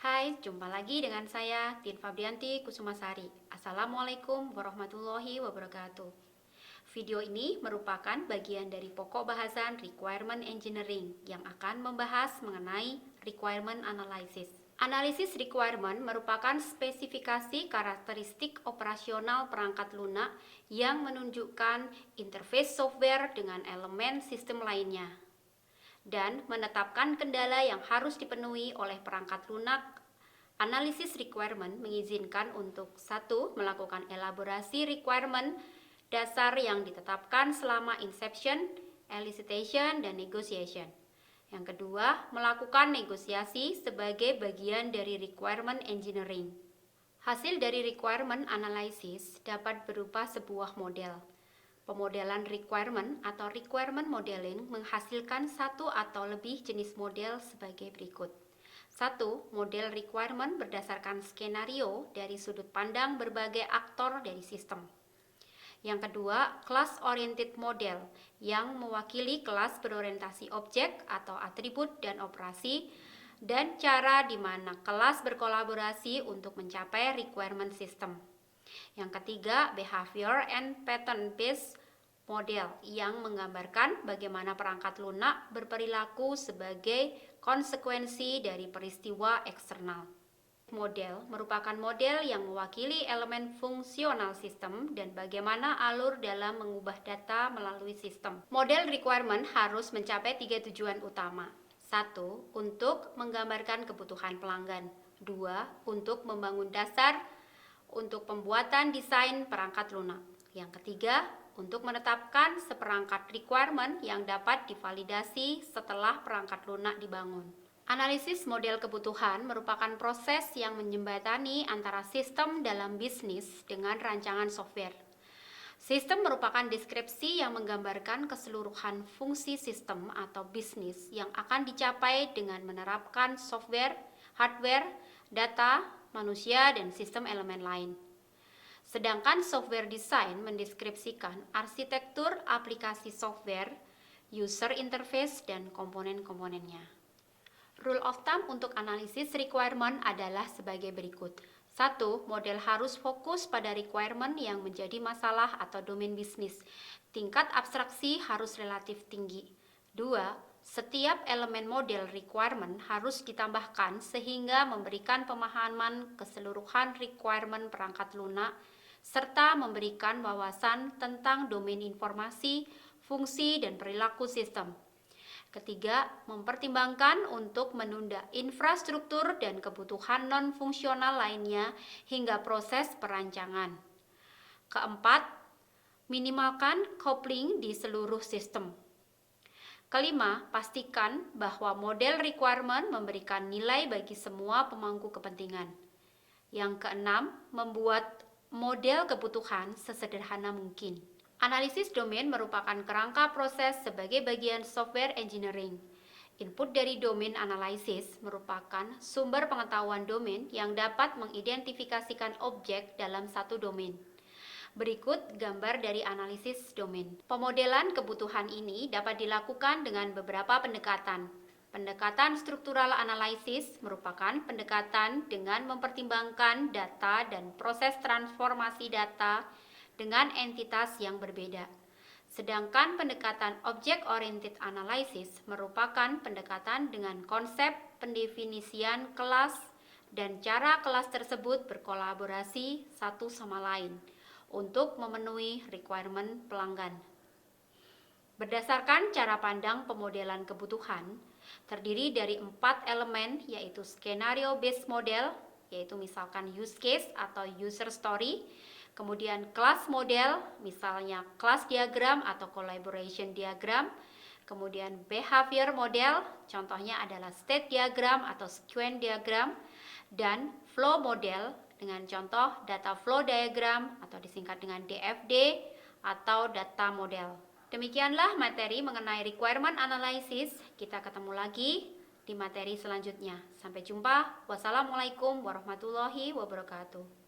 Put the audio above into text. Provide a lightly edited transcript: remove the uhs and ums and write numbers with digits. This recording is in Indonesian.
Hai, jumpa lagi dengan saya, Tin Fabrianti Kusumasari. Assalamualaikum warahmatullahi wabarakatuh. Video ini merupakan bagian dari pokok bahasan Requirement Engineering yang akan membahas mengenai Requirement Analysis. Analisis requirement merupakan spesifikasi karakteristik operasional perangkat lunak yang menunjukkan interface software dengan elemen sistem lainnya dan menetapkan kendala yang harus dipenuhi oleh perangkat lunak. Analisis requirement mengizinkan untuk 1. Melakukan elaborasi requirement dasar yang ditetapkan selama inception, elicitation, dan negotiation. Yang kedua, melakukan negosiasi sebagai bagian dari requirement engineering. Hasil dari requirement analysis dapat berupa sebuah model. Pemodelan requirement atau requirement modeling menghasilkan satu atau lebih jenis model sebagai berikut. 1. Model requirement berdasarkan skenario dari sudut pandang berbagai aktor dari sistem. Yang kedua, class oriented model yang mewakili kelas berorientasi objek atau atribut dan operasi dan cara di mana kelas berkolaborasi untuk mencapai requirement system. Yang ketiga, behavior and pattern based model yang menggambarkan bagaimana perangkat lunak berperilaku sebagai konsekuensi dari peristiwa eksternal. Model merupakan model yang mewakili elemen fungsional sistem dan bagaimana alur dalam mengubah data melalui sistem. Model requirement harus mencapai 3 tujuan utama. 1. Untuk menggambarkan kebutuhan pelanggan. 2. Untuk membangun dasar untuk pembuatan desain perangkat lunak. Yang ketiga, untuk menetapkan seperangkat requirement yang dapat divalidasi setelah perangkat lunak dibangun. Analisis model kebutuhan merupakan proses yang menjembatani antara sistem dalam bisnis dengan rancangan software. Sistem merupakan deskripsi yang menggambarkan keseluruhan fungsi sistem atau bisnis yang akan dicapai dengan menerapkan software, hardware, data, manusia, dan sistem elemen lain. Sedangkan software design mendeskripsikan arsitektur aplikasi software, user interface, dan komponen-komponennya. Rule of thumb untuk analisis requirement adalah sebagai berikut. 1. Model harus fokus pada requirement yang menjadi masalah atau domain bisnis. Tingkat abstraksi harus relatif tinggi. 2. Setiap elemen model requirement harus ditambahkan sehingga memberikan pemahaman keseluruhan requirement perangkat lunak serta memberikan wawasan tentang domain informasi, fungsi, dan perilaku sistem. Ketiga, mempertimbangkan untuk menunda infrastruktur dan kebutuhan non-fungsional lainnya hingga proses perancangan. Keempat, minimalkan coupling di seluruh sistem. Kelima, pastikan bahwa model requirement memberikan nilai bagi semua pemangku kepentingan. Yang keenam, membuat model kebutuhan sesederhana mungkin. Analisis domain merupakan kerangka proses sebagai bagian software engineering. Input dari domain analysis merupakan sumber pengetahuan domain yang dapat mengidentifikasikan objek dalam satu domain. Berikut gambar dari analisis domain. Pemodelan kebutuhan ini dapat dilakukan dengan beberapa pendekatan. Pendekatan struktural analisis merupakan pendekatan dengan mempertimbangkan data dan proses transformasi data dengan entitas yang berbeda. Sedangkan pendekatan object-oriented analysis merupakan pendekatan dengan konsep pendefinisian kelas dan cara kelas tersebut berkolaborasi satu sama lain untuk memenuhi requirement pelanggan. Berdasarkan cara pandang pemodelan kebutuhan, terdiri dari 4 elemen yaitu scenario based model, yaitu misalkan use case atau user story, kemudian class model, misalnya class diagram atau collaboration diagram, kemudian behavior model, contohnya adalah state diagram atau sequence diagram, dan flow model dengan contoh data flow diagram atau disingkat dengan DFD atau data model. Demikianlah materi mengenai requirement analysis. Kita ketemu lagi di materi selanjutnya. Sampai jumpa. Wassalamualaikum warahmatullahi wabarakatuh.